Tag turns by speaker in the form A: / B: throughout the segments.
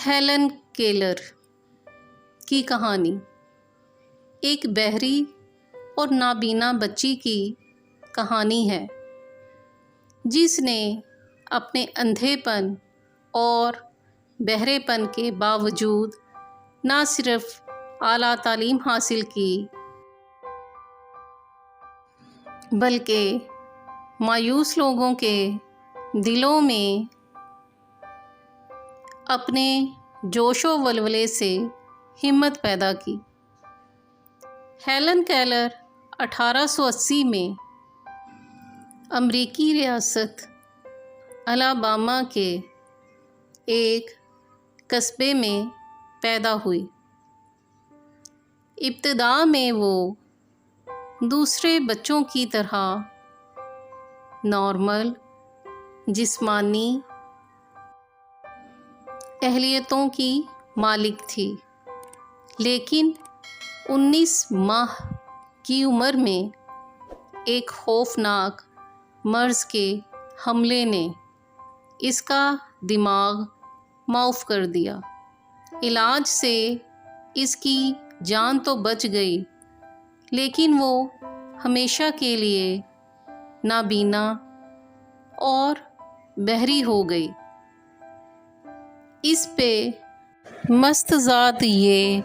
A: Helen Keller کی کہانی ایک بہری اور نابینا بچی کی کہانی ہے جس نے اپنے اندھے پن اور بہرے پن کے باوجود نہ صرف اعلیٰ تعلیم حاصل کی بلکہ مایوس لوگوں کے دلوں میں اپنے جوش و ولولے سے ہمت پیدا کی۔ ہیلن کیلر 1880 میں امریکی ریاست الاباما کے ایک قصبے میں پیدا ہوئی۔ ابتدا میں وہ دوسرے بچوں کی طرح نارمل جسمانی اہلیتوں کی مالک تھی، لیکن 19 ماہ کی عمر میں ایک خوفناک مرض کے حملے نے اس کا دماغ معاف کر دیا۔ علاج سے اس کی جان تو بچ گئی، لیکن وہ ہمیشہ کے لیے نابینا اور بہری ہو گئی۔ اس پہ مستضاد یہ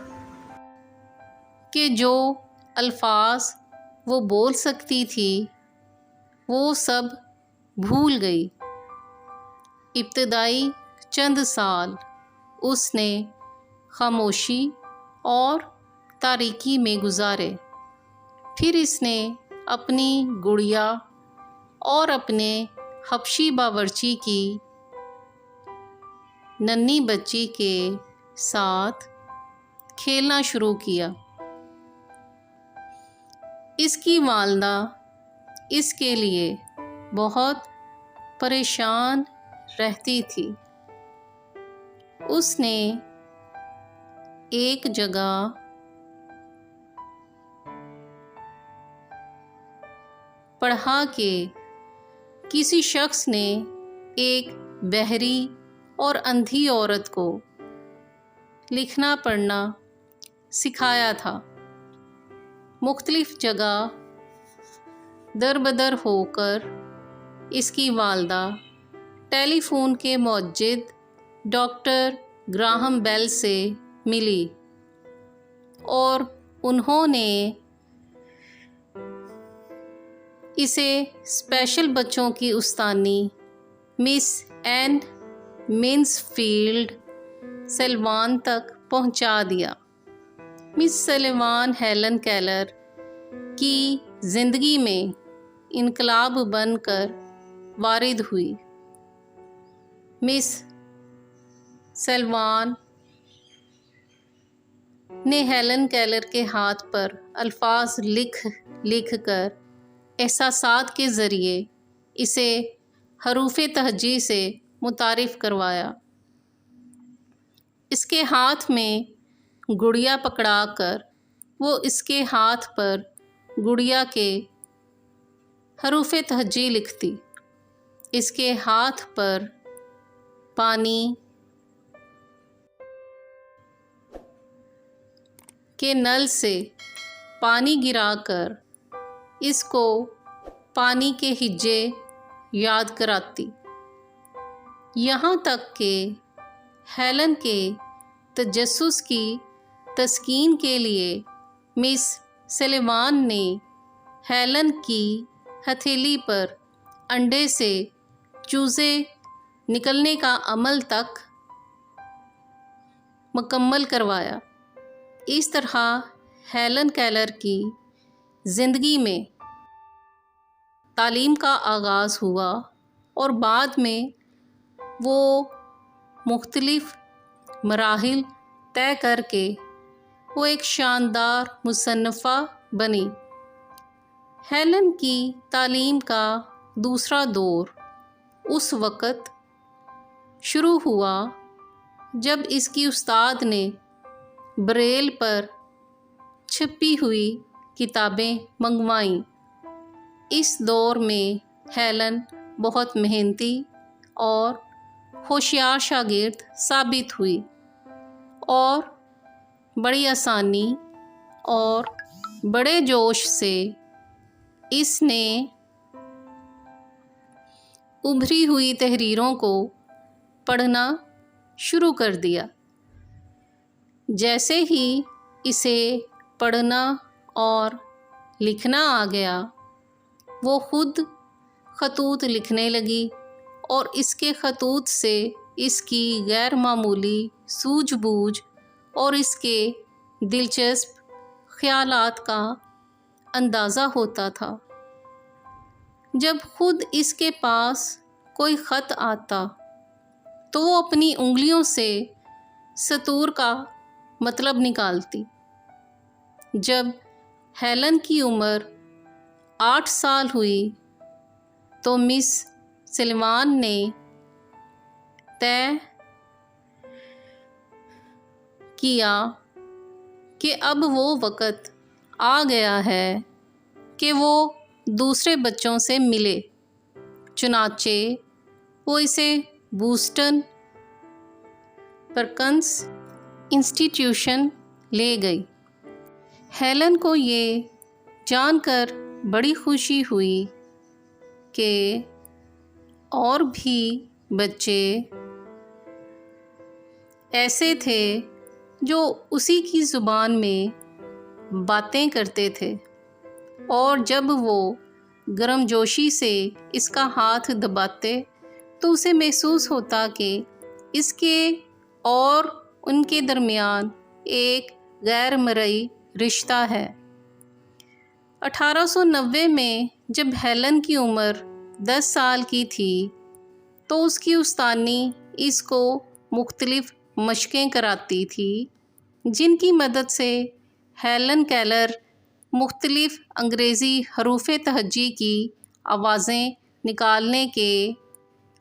A: کہ جو الفاظ وہ بول سکتی تھی وہ سب بھول گئی۔ ابتدائی چند سال اس نے خاموشی اور تاریکی میں گزارے، پھر اس نے اپنی گڑیا اور اپنے حبشی باورچی کی ننھی بچی کے ساتھ کھیلنا شروع کیا۔ اس کی والدہ اس کے لیے بہت پریشان رہتی تھی۔ اس نے ایک جگہ پڑھا کہ کسی شخص نے ایک بہری اور اندھی عورت کو لکھنا پڑھنا سکھایا تھا۔ مختلف جگہ در بدر ہو کر اس کی والدہ ٹیلی فون کے موجد ڈاکٹر گراہم بیل سے ملی اور انہوں نے اسے اسپیشل بچوں کی استانی مس این مینسفیلڈ سلیوان تک پہنچا دیا۔ مس سلیوان ہیلن کیلر کی زندگی میں انقلاب بن کر وارد ہوئی۔ مس سلیوان نے ہیلن کیلر کے ہاتھ پر الفاظ لکھ کر احساسات کے ذریعے اسے حروف تہجی سے متعارف کروایا۔ اس کے ہاتھ میں گڑیا پکڑا کر وہ اس کے ہاتھ پر گڑیا کے حروف تہجی لکھتی۔ اس کے ہاتھ پر پانی کے نل سے پانی گرا کر اس کو پانی کے ہجے یاد کراتی، یہاں تک کہ ہیلن کے تجسس کی تسکین کے لیے مس سلیوان نے ہیلن کی ہتھیلی پر انڈے سے چوزے نکلنے کا عمل تک مکمل کروایا۔ اس طرح ہیلن کیلر کی زندگی میں تعلیم کا آغاز ہوا اور بعد میں وہ مختلف مراحل طے کر کے وہ ایک شاندار مصنفہ بنی۔ ہیلن کی تعلیم کا دوسرا دور اس وقت شروع ہوا جب اس کی استاد نے بریل پر چھپی ہوئی کتابیں منگوائیں۔ اس دور میں ہیلن بہت محنتی اور ہوشیار شاگرد ثابت ہوئی۔ اور بڑی آسانی اور بڑے جوش سے اس نے ابھری ہوئی تحریروں کو پڑھنا شروع کر دیا۔ جیسے ہی اسے پڑھنا اور لکھنا آ گیا، وہ خود خطوط لکھنے لگی اور اس کے خطوط سے اس کی غیر معمولی سوجھ بوجھ اور اس کے دلچسپ خیالات کا اندازہ ہوتا تھا۔ جب خود اس کے پاس کوئی خط آتا تو وہ اپنی انگلیوں سے سطور کا مطلب نکالتی۔ جب ہیلن کی عمر 8 سال ہوئی تو مس سلیوان نے طے کیا کہ اب وہ وقت آ گیا ہے کہ وہ دوسرے بچوں سے ملے۔ چنانچہ وہ اسے بوسٹن پرکنس انسٹیٹیوشن لے گئی۔ ہیلن کو یہ جان کر بڑی خوشی ہوئی کہ اور بھی بچے ایسے تھے جو اسی کی زبان میں باتیں کرتے تھے، اور جب وہ گرم جوشی سے اس کا ہاتھ دباتے تو اسے محسوس ہوتا کہ اس کے اور ان کے درمیان ایک غیر مرئی رشتہ ہے۔ 1890 میں جب ہیلن کی عمر 10 سال کی تھی تو اس کی استانی اس کو مختلف مشقیں کراتی تھی، جن کی مدد سے ہیلن کیلر مختلف انگریزی حروف تہجی کی آوازیں نکالنے کے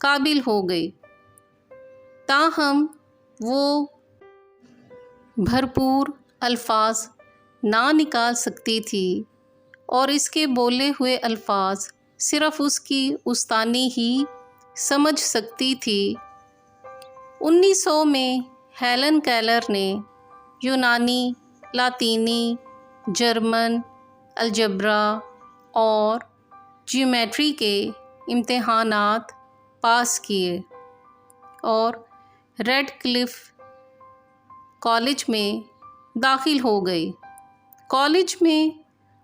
A: قابل ہو گئی۔ تاہم وہ بھرپور الفاظ نہ نکال سکتی تھی اور اس کے بولے ہوئے الفاظ صرف اس کی استانی ہی سمجھ سکتی تھی۔ 1900 میں ہیلن کیلر نے یونانی، لاطینی، جرمن، الجبرا اور جیومیٹری کے امتحانات پاس کیے اور ریڈ کلف کالج میں داخل ہو گئی۔ کالج میں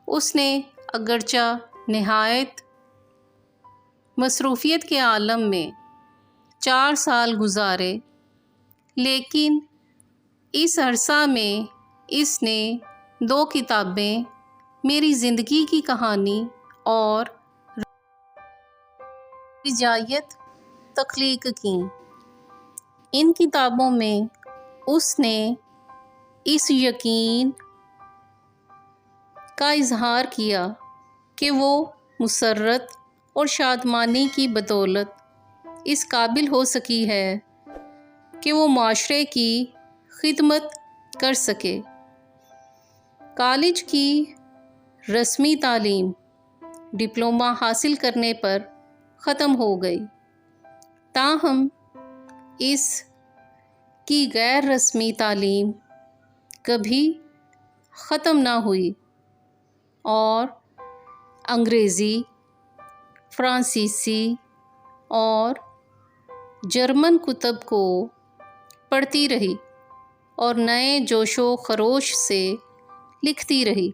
A: اس نے اگرچہ نہایت مصروفیت کے عالم میں 4 سال گزارے، لیکن اس عرصہ میں اس نے 2 کتابیں، میری زندگی کی کہانی اور رجائیت، تخلیق کیں۔ ان کتابوں میں اس نے اس یقین کا اظہار کیا کہ وہ مسرت اور شادمانی کی بدولت اس قابل ہو سکی ہے کہ وہ معاشرے کی خدمت کر سکے۔ کالج کی رسمی تعلیم ڈپلومہ حاصل کرنے پر ختم ہو گئی، تاہم اس کی غیر رسمی تعلیم کبھی ختم نہ ہوئی اور انگریزی، فرانسیسی اور جرمن کتب کو پڑھتی رہی اور نئے جوش و خروش سے لکھتی رہی۔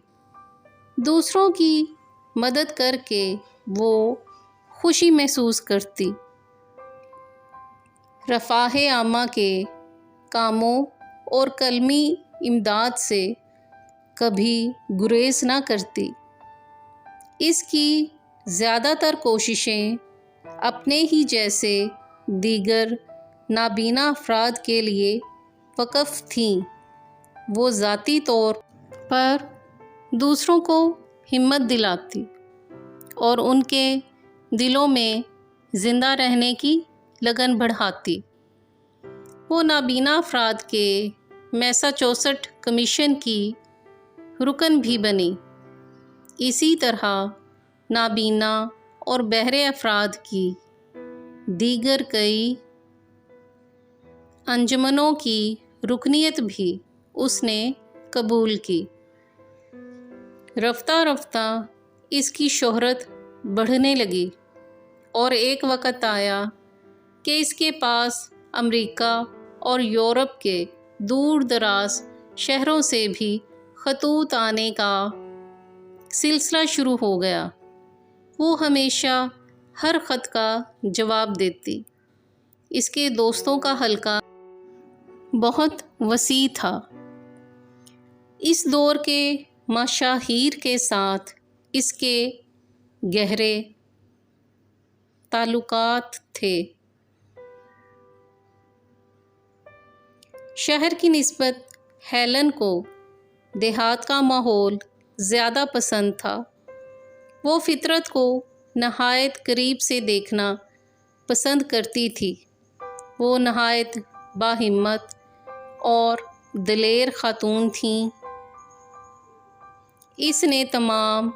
A: دوسروں کی مدد کر کے وہ خوشی محسوس کرتی، رفاہ عامہ کے کاموں اور قلمی امداد سے کبھی گریز نہ کرتی۔ اس کی زیادہ تر کوششیں اپنے ہی جیسے دیگر نابینا افراد کے لیے وقف تھیں۔ وہ ذاتی طور پر دوسروں کو ہمت دلاتی اور ان کے دلوں میں زندہ رہنے کی لگن بڑھاتی۔ وہ نابینا افراد کے میساچوسٹ کمیشن کی رکن بھی بنی۔ اسی طرح نابینا اور بہرے افراد کی دیگر کئی انجمنوں کی رکنیت بھی اس نے قبول کی۔ رفتہ رفتہ اس کی شہرت بڑھنے لگی اور ایک وقت آیا کہ اس کے پاس امریکہ اور یورپ کے دور دراز شہروں سے بھی خطوط آنے کا سلسلہ شروع ہو گیا۔ وہ ہمیشہ ہر خط کا جواب دیتی۔ اس کے دوستوں کا حلقہ بہت وسیع تھا۔ اس دور کے مشاہیر کے ساتھ اس کے گہرے تعلقات تھے۔ شہر کی نسبت ہیلن کو دیہات کا ماحول زیادہ پسند تھا۔ وہ فطرت کو نہایت قریب سے دیکھنا پسند کرتی تھی۔ وہ نہایت باہمت اور دلیر خاتون تھیں۔ اس نے تمام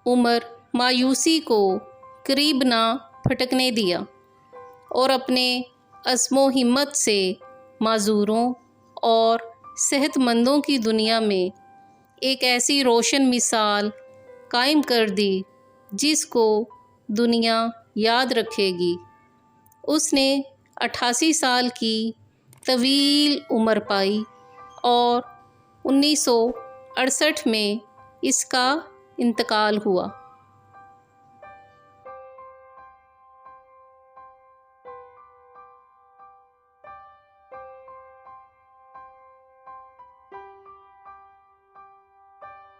A: عمر مایوسی کو قریب نہ پھٹکنے دیا اور اپنے عزم و ہمت سے معذوروں اور صحت مندوں کی دنیا میں ایک ایسی روشن مثال قائم کر دی جس کو دنیا یاد رکھے گی۔ اس نے 88 سال کی طویل عمر پائی اور 1968 میں اس کا انتقال ہوا۔